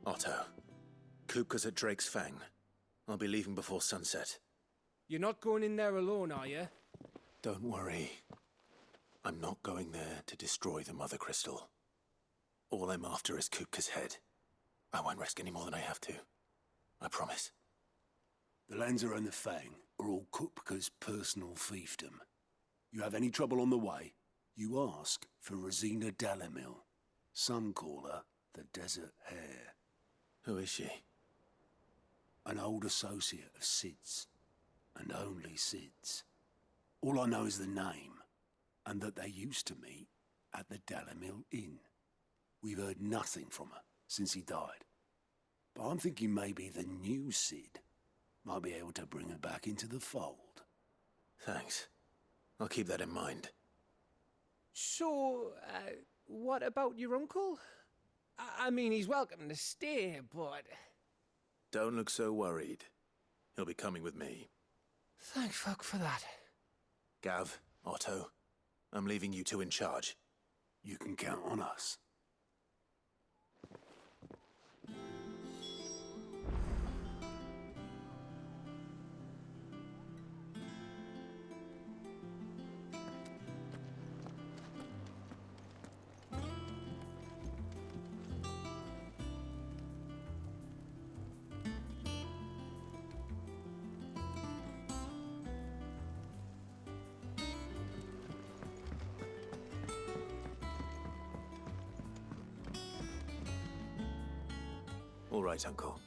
Otto, Kupka's at Drake's Fang. I'll be leaving before sunset. You're not going in there alone, are you? Don't worry. I'm not going there to destroy the Mother Crystal. All I'm after is Kupka's head. I won't risk any more than I have to. I promise. The Lancer and the Fang are all Kupka's personal fiefdom. You have any trouble on the way, you ask for Rosina Dalimil. Some call her the Desert Hare. Who is she? An old associate of Sid's. And only Sid's. All I know is the name, and that they used to meet at the Dalimil Inn. We've heard nothing from her since he died. But I'm thinking maybe the new Sid might be able to bring her back into the fold. Thanks. I'll keep that in mind. So, what about your uncle? I mean, he's welcome to stay, but... Don't look so worried. He'll be coming with me. Thank fuck for that. Gav, Otto, I'm leaving you two in charge. You can count on us. All right, Uncle.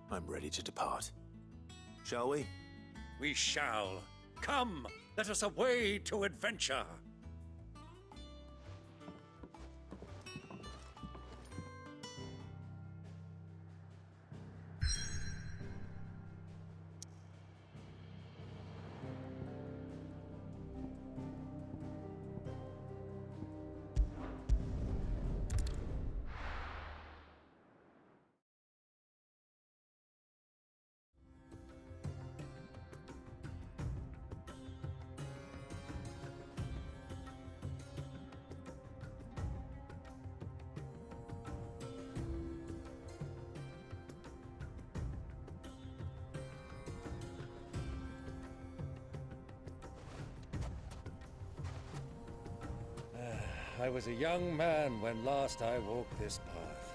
I'm ready to depart. Shall we? We shall. Come, let us away to adventure. I was a young man when last I walked this path.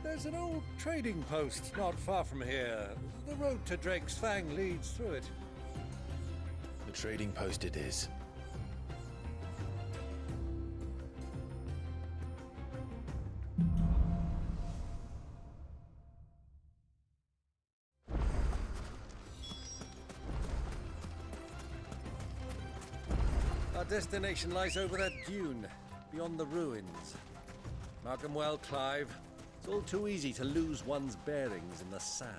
There's an old trading post not far from here. The road to Drake's Fang leads through it. The trading post it is. Our destination lies over that dune, beyond the ruins. Mark 'em well, Clive. It's all too easy to lose one's bearings in the sands.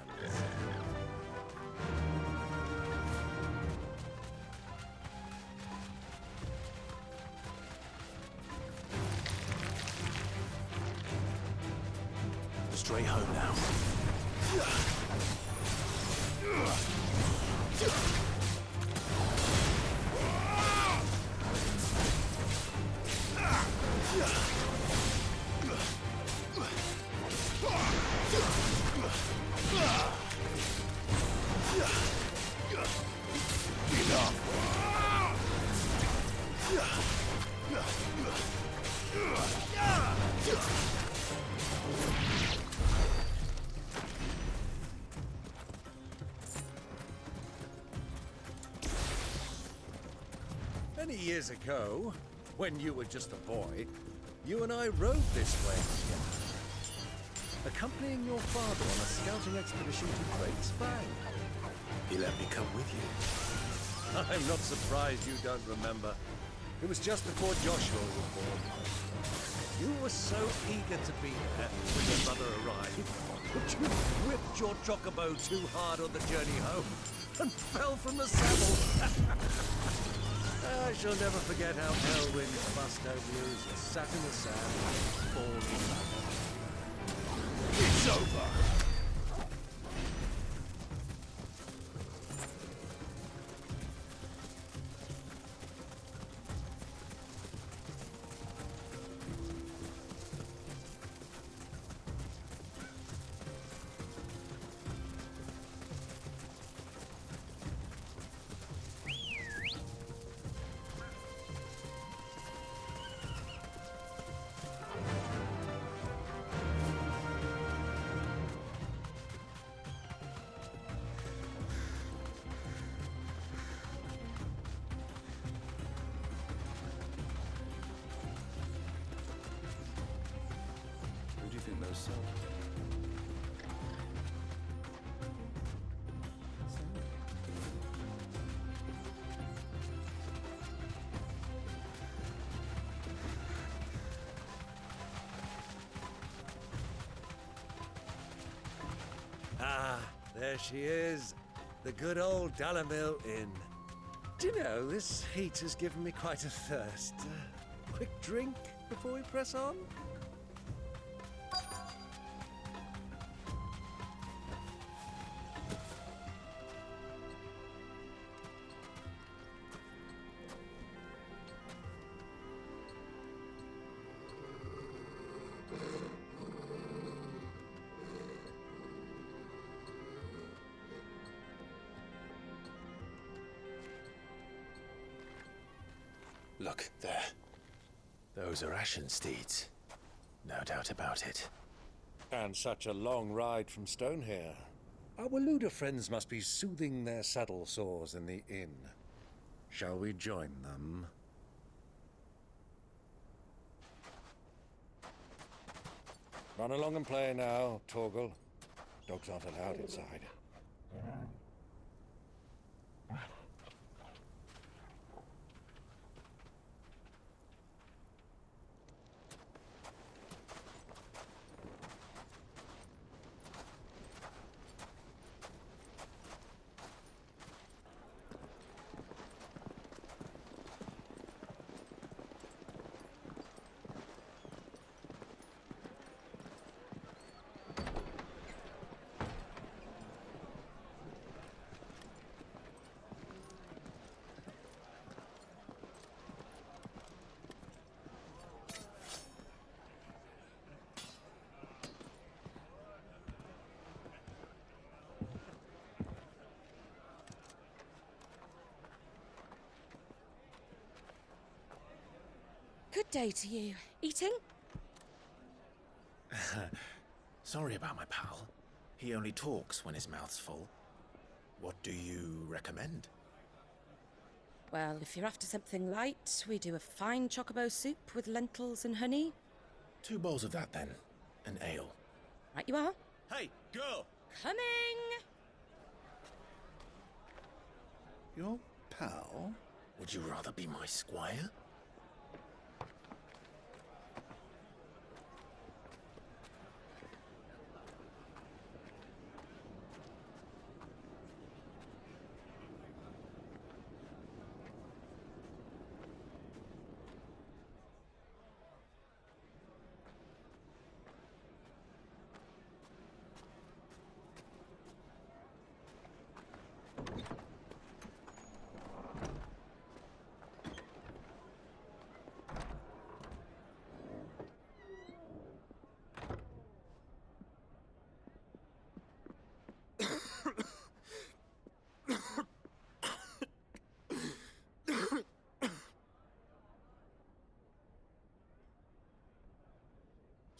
Straight home now. Many years ago, when you were just a boy, you and I rode this way together, accompanying your father on a scouting expedition to Drake's Fang. He let me come with you. I'm not surprised you don't remember. It was just before Joshua was born. You were so eager to be there when your mother arrived, but you whipped your chocobo too hard on the journey home and fell from the saddle. I shall never forget how Elwyn fussed over you as you sat in the sand, falling back. It's over! so. Ah, there she is. The good old Dalamil Inn. Do you know, this heat has given me quite a thirst. Quick drink before we press on? Look, there. Those are Ashen steeds. No doubt about it. And such a long ride from Stonehair. Our Waluda friends must be soothing their saddle sores in the inn. Shall we join them? Run along and play now, Torgal. Dogs aren't allowed inside. Good day to you. Eating? Sorry about my pal. He only talks when his mouth's full. What do you recommend? Well, if you're after something light, we do a fine chocobo soup with lentils and honey. 2 bowls of that, then. An ale. Right you are. Hey, girl! Coming! Your pal? Would you rather be my squire?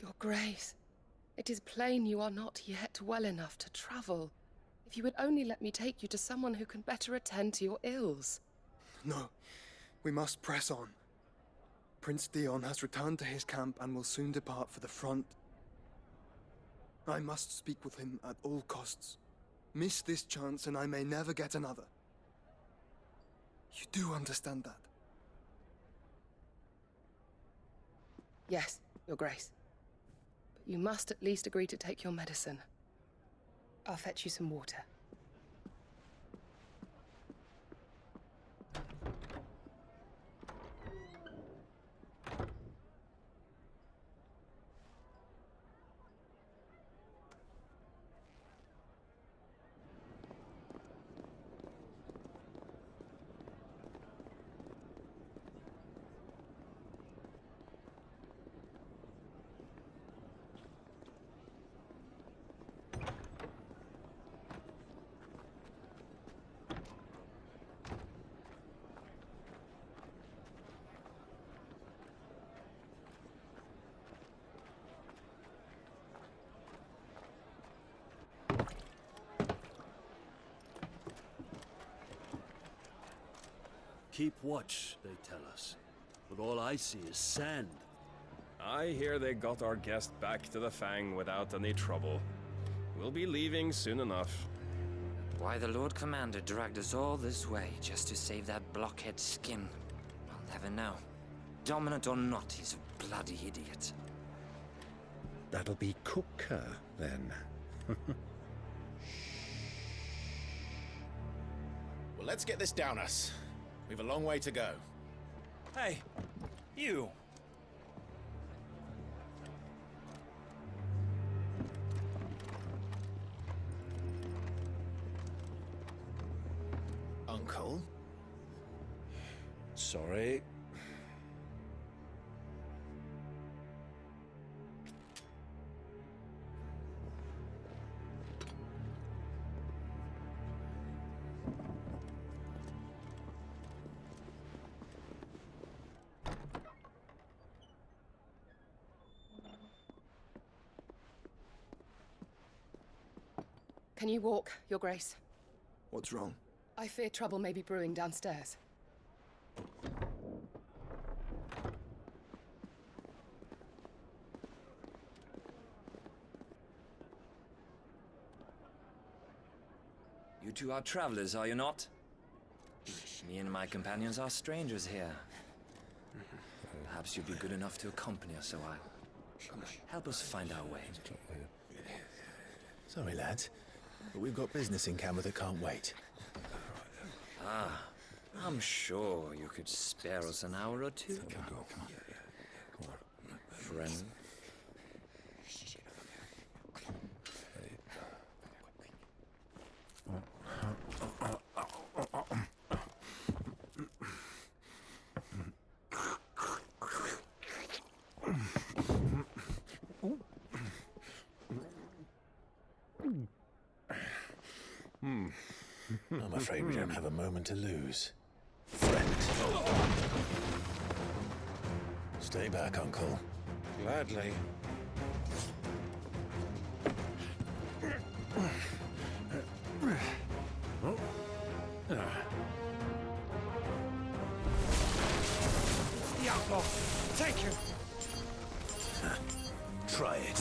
Your Grace, it is plain you are not yet well enough to travel. If you would only let me take you to someone who can better attend to your ills. No, we must press on. Prince Dion has returned to his camp and will soon depart for the front. I must speak with him at all costs. Miss this chance and I may never get another. You do understand that? Yes, Your Grace. But you must at least agree to take your medicine. I'll fetch you some water. Keep watch, they tell us. But all I see is sand. I hear they got our guest back to the Fang without any trouble. We'll be leaving soon enough. Why the Lord Commander dragged us all this way just to save that blockhead Skin, I'll never know. Dominant or not, he's a bloody idiot. That'll be Cooker, then. Well, let's get this down us. We've a long way to go. Hey, you. Uncle? Sorry. Can you walk, Your Grace? What's wrong? I fear trouble may be brewing downstairs. You two are travelers, are you not? Me and my companions are strangers here. Perhaps you'd be good enough to accompany us a while. Help us find our way. Sorry, lads, but we've got business in Camber that can't wait. Ah, I'm sure you could spare us an hour or two. Come on. Friend. I'm afraid we don't have a moment to lose. Friend. Stay back, Uncle. Gladly. The outlaw. Take him. Try it.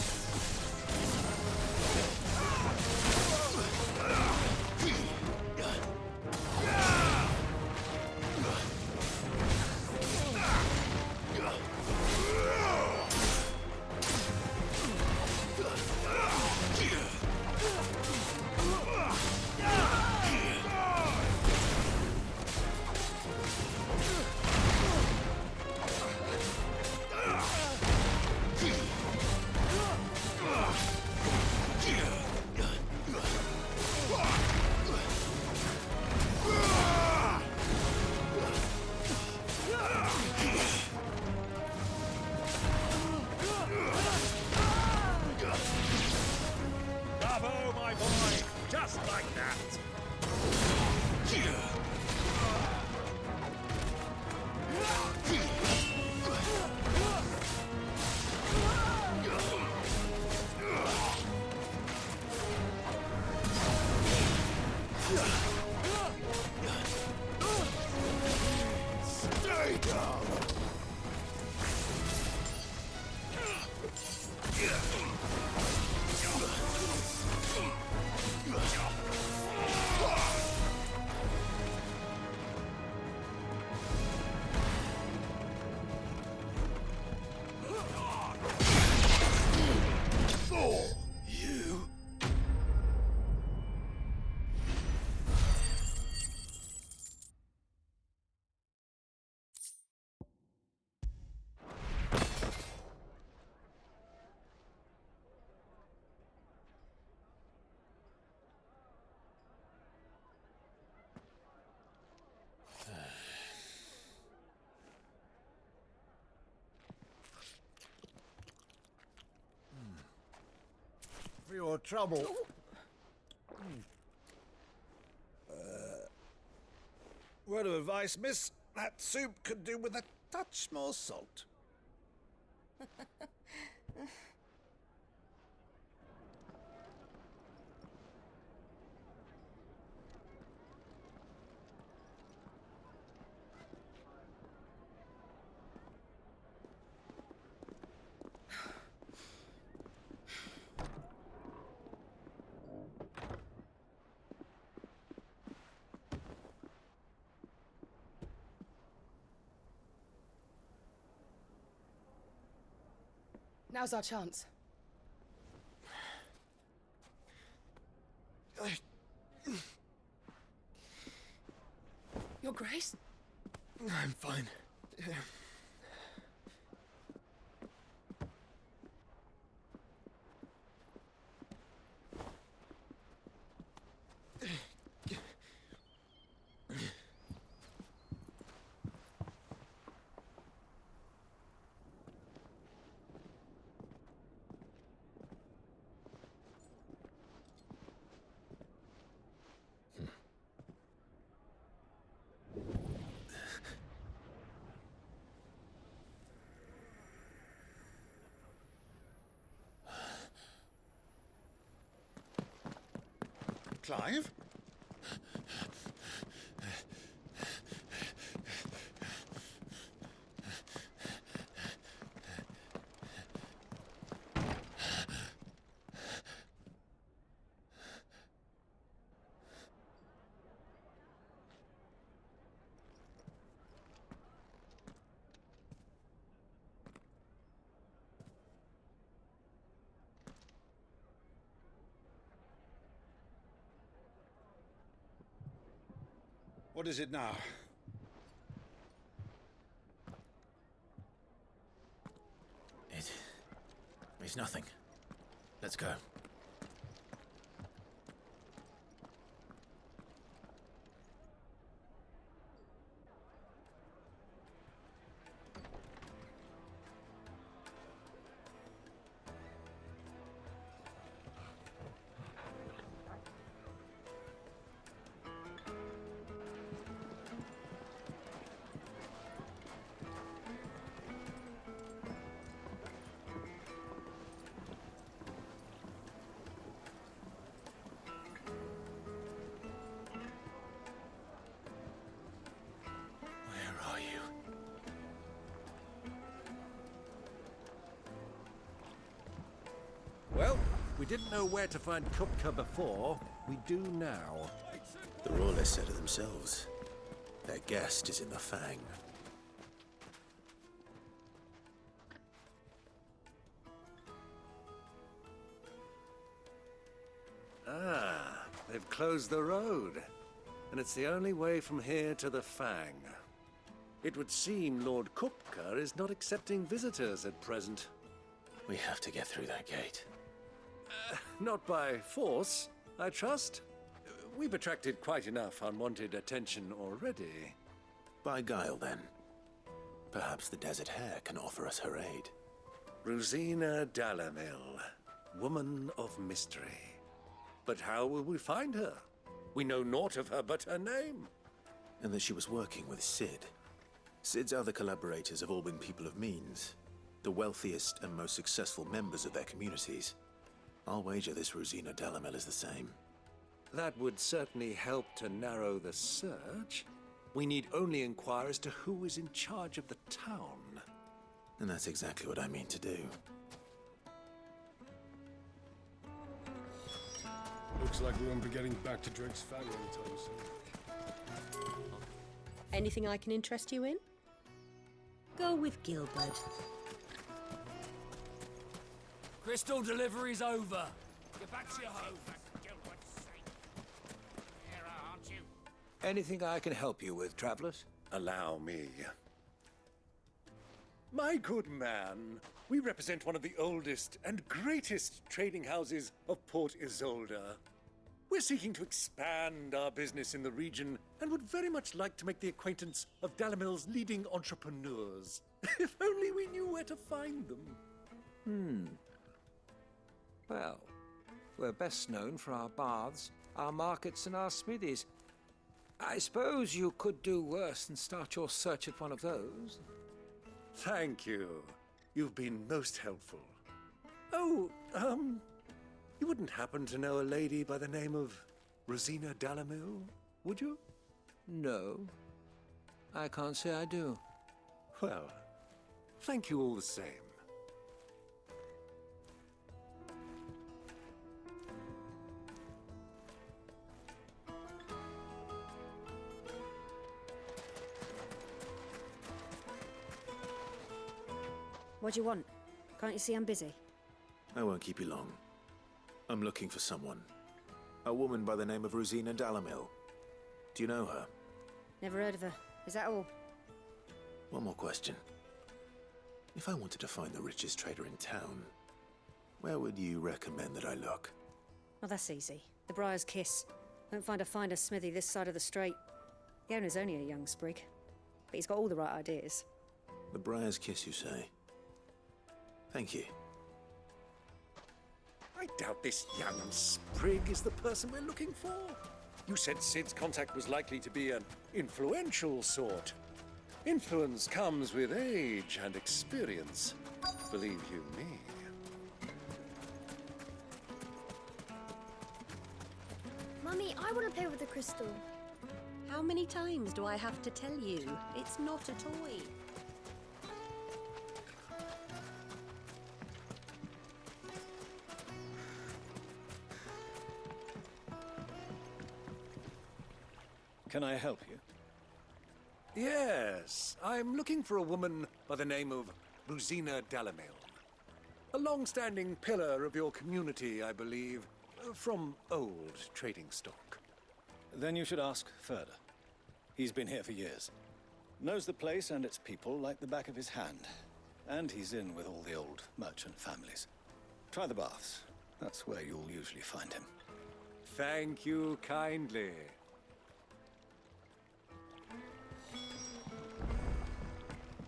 Bravo, my boy! Just like that! Stay down! You... For your trouble. Word of advice, miss. That soup could do with a touch more salt. Now's our chance. Your Grace? I'm fine. Clive? What is it now? It's nothing. Let's go. Well, we didn't know where to find Kupka before. We do now. The Royalists said it themselves. Their guest is in the Fang. Ah, they've closed the road. And it's the only way from here to the Fang. It would seem Lord Kupka is not accepting visitors at present. We have to get through that gate. Not by force, I trust. We've attracted quite enough unwanted attention already. By guile, then. Perhaps the Desert Hare can offer us her aid. Rosina Dalamil, woman of mystery. But how will we find her? We know naught of her but her name. And that she was working with Cid. Cid's other collaborators have all been people of means, the wealthiest and most successful members of their communities. I'll wager this Rosina Dalamil is the same. That would certainly help to narrow the search. We need only inquire as to who is in charge of the town. And that's exactly what I mean to do. Looks like we won't be getting back to Drake's Fang anytime soon. Anything I can interest you in? Go with Gilbert. Crystal delivery's over. Get back to your home. Anything I can help you with, travelers? Allow me. My good man, we represent one of the oldest and greatest trading houses of Port Isolde. We're seeking to expand our business in the region and would very much like to make the acquaintance of Dalamil's leading entrepreneurs. If only we knew where to find them. Well, we're best known for our baths, our markets, and our smithies. I suppose you could do worse than start your search at one of those. Thank you. You've been most helpful. Oh, you wouldn't happen to know a lady by the name of Rosina Dalamil, would you? No, I can't say I do. Well, thank you all the same. What do you want? Can't you see I'm busy? I won't keep you long. I'm looking for someone. A woman by the name of Rosina Dalamil. Do you know her? Never heard of her. Is that all? One more question. If I wanted to find the richest trader in town, where would you recommend that I look? Well, that's easy. The Briar's Kiss. Won't find a finer smithy this side of the strait. The owner's only a young sprig, but he's got all the right ideas. The Briar's Kiss, you say? Thank you. I doubt this young sprig is the person we're looking for. You said Sid's contact was likely to be an influential sort. Influence comes with age and experience, believe you me. Mummy, I want to play with the crystal. How many times do I have to tell you? It's not a toy. Can I help you? Yes, I'm looking for a woman by the name of Rosina Dalamil. A long-standing pillar of your community, I believe, from old trading stock. Then you should ask Ferda. He's been here for years. Knows the place and its people like the back of his hand. And he's in with all the old merchant families. Try the baths. That's where you'll usually find him. Thank you kindly.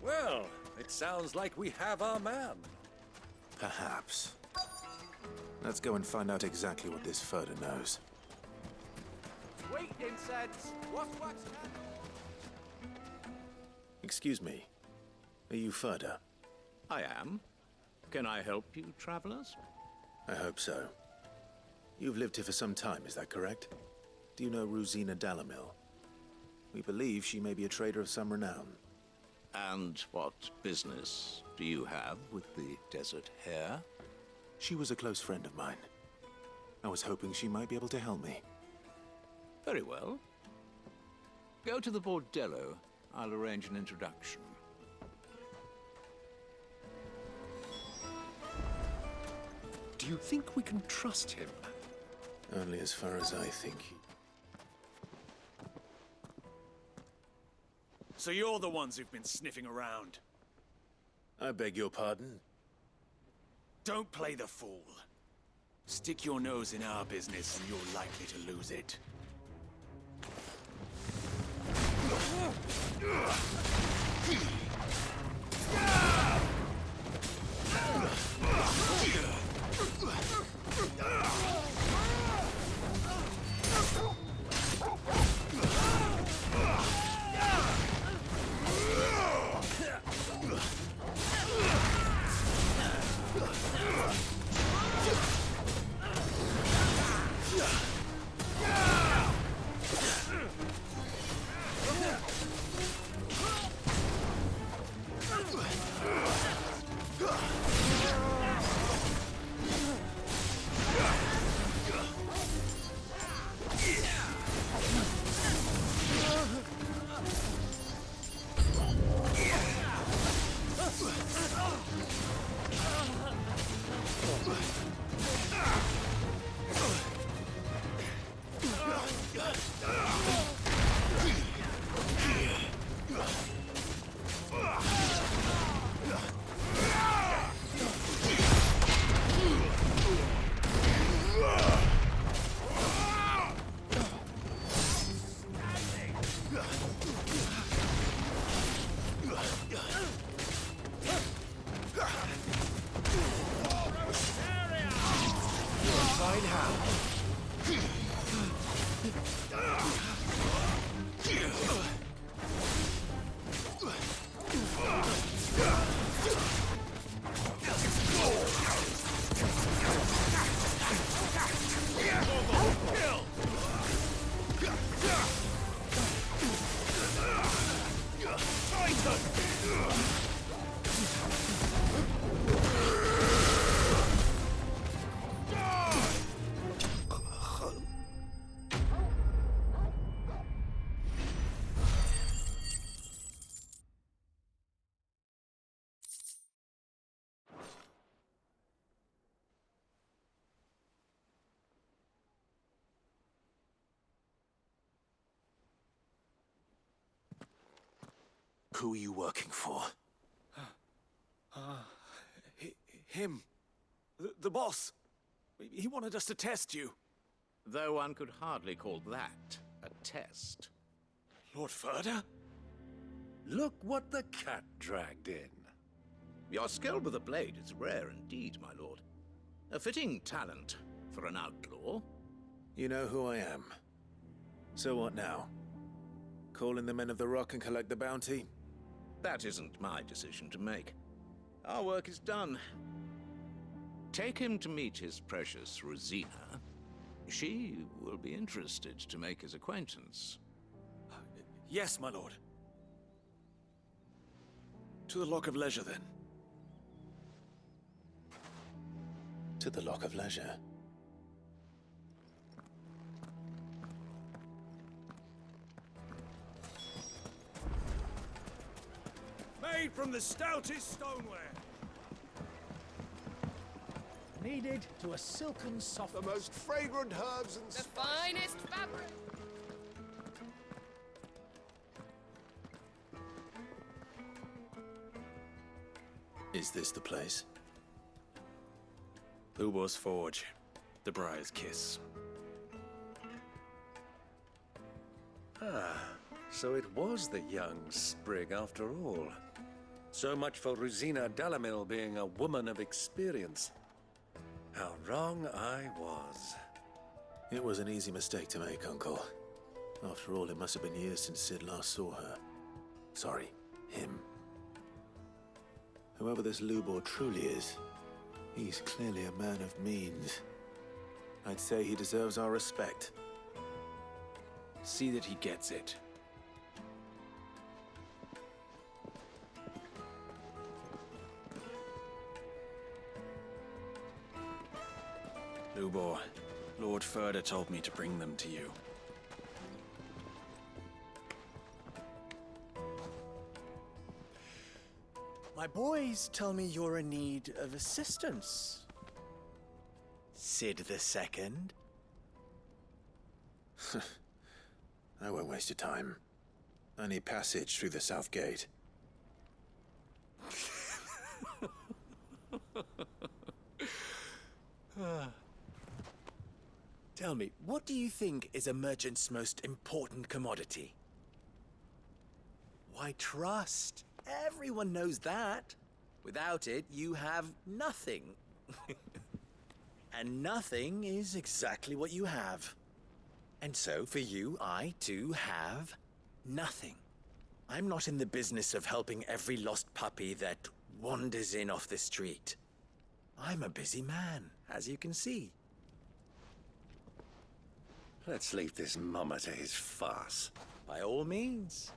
Well, it sounds like we have our man. Perhaps. Let's go and find out exactly what this Ferda knows. Wait, incense! What's Excuse me. Are you Ferda? I am. Can I help you, travelers? I hope so. You've lived here for some time, is that correct? Do you know Rosina Dalamil? We believe she may be a trader of some renown. And what business do you have with the Desert Hare? She was a close friend of mine. I was hoping she might be able to help me. Very well. Go to the Bordello. I'll arrange an introduction. Do you think we can trust him? Only as far as I think he... So you're the ones who've been sniffing around? I beg your pardon? Don't play the fool. Stick your nose in our business and you're likely to lose it. Who are you working for? Him. The boss. He wanted us to test you. Though one could hardly call that a test. Lord Ferda? Look what the cat dragged in. Your skill with a blade is rare indeed, my lord. A fitting talent for an outlaw. You know who I am. So what now? Call in the Men of the Rock and collect the bounty? That isn't my decision to make. Our work is done. Take him to meet his precious Rosina. She will be interested to make his acquaintance. Yes, my lord. To the Lock of Leisure, then. To the Lock of Leisure. Made from the stoutest stoneware. Kneaded to a silken soft. The most fragrant herbs and The finest fabric. Is this the place? Ubor's Forge. The Briar's Kiss. Ah, so it was the young sprig after all. So much for Rosina Dalamil being a woman of experience. How wrong I was. It was an easy mistake to make, Uncle. After all, it must have been years since Cid last saw her. Sorry, him. Whoever this Lubor truly is, he's clearly a man of means. I'd say he deserves our respect. See that he gets it. Lubor, Lord Ferda told me to bring them to you. My boys tell me you're in need of assistance. Cid the Second. I won't waste your time. I need passage through the south gate. Tell me, what do you think is a merchant's most important commodity? Why, trust. Everyone knows that. Without it, you have nothing. And nothing is exactly what you have. And so, for you, I, too, have nothing. I'm not in the business of helping every lost puppy that wanders in off the street. I'm a busy man, as you can see. Let's leave this mummer to his farce. By all means.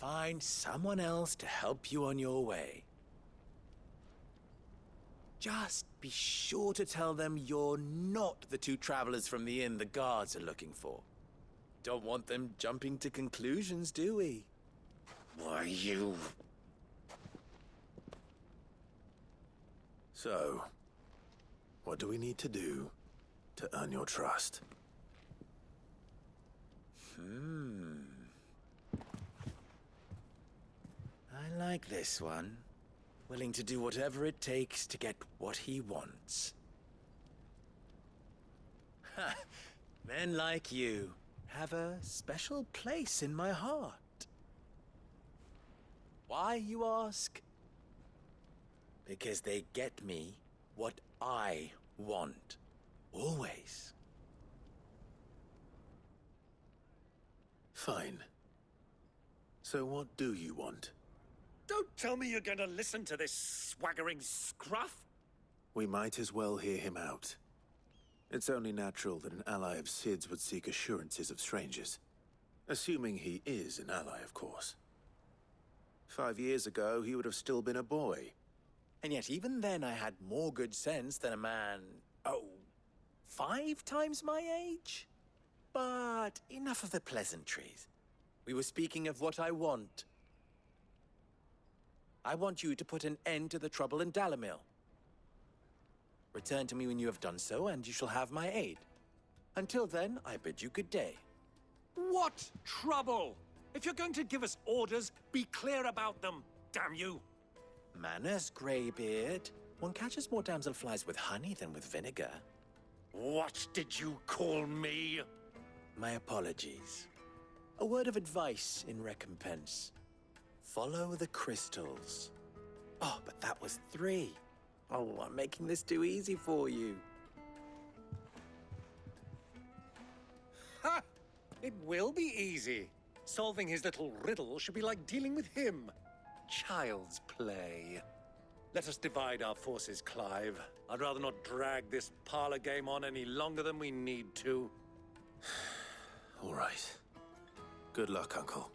Find someone else to help you on your way. Just be sure to tell them you're not the two travelers from the inn the guards are looking for. Don't want them jumping to conclusions, do we? Why, you... So, what do we need to do to earn your trust? I like this one. Willing to do whatever it takes to get what he wants. Ha! Men like you have a special place in my heart. Why, you ask? Because they get me what I want. Always. Fine. So what do you want? Don't tell me you're going to listen to this swaggering scruff! We might as well hear him out. It's only natural that an ally of Cid's would seek assurances of strangers. Assuming he is an ally, of course. 5 years ago, he would have still been a boy. And yet even then I had more good sense than a man, 5 times my age? But enough of the pleasantries. We were speaking of what I want. I want you to put an end to the trouble in Dalamil. Return to me when you have done so, and you shall have my aid. Until then, I bid you good day. What trouble? If you're going to give us orders, be clear about them, damn you! Manners, Greybeard. One catches more damselflies with honey than with vinegar. What did you call me? My apologies. A word of advice in recompense. Follow the crystals. Oh, but that was 3. Oh, I'm making this too easy for you. Ha! It will be easy. Solving his little riddle should be like dealing with him. Child's play. Let us divide our forces, Clive. I'd rather not drag this parlor game on any longer than we need to. All right. Good luck, Uncle.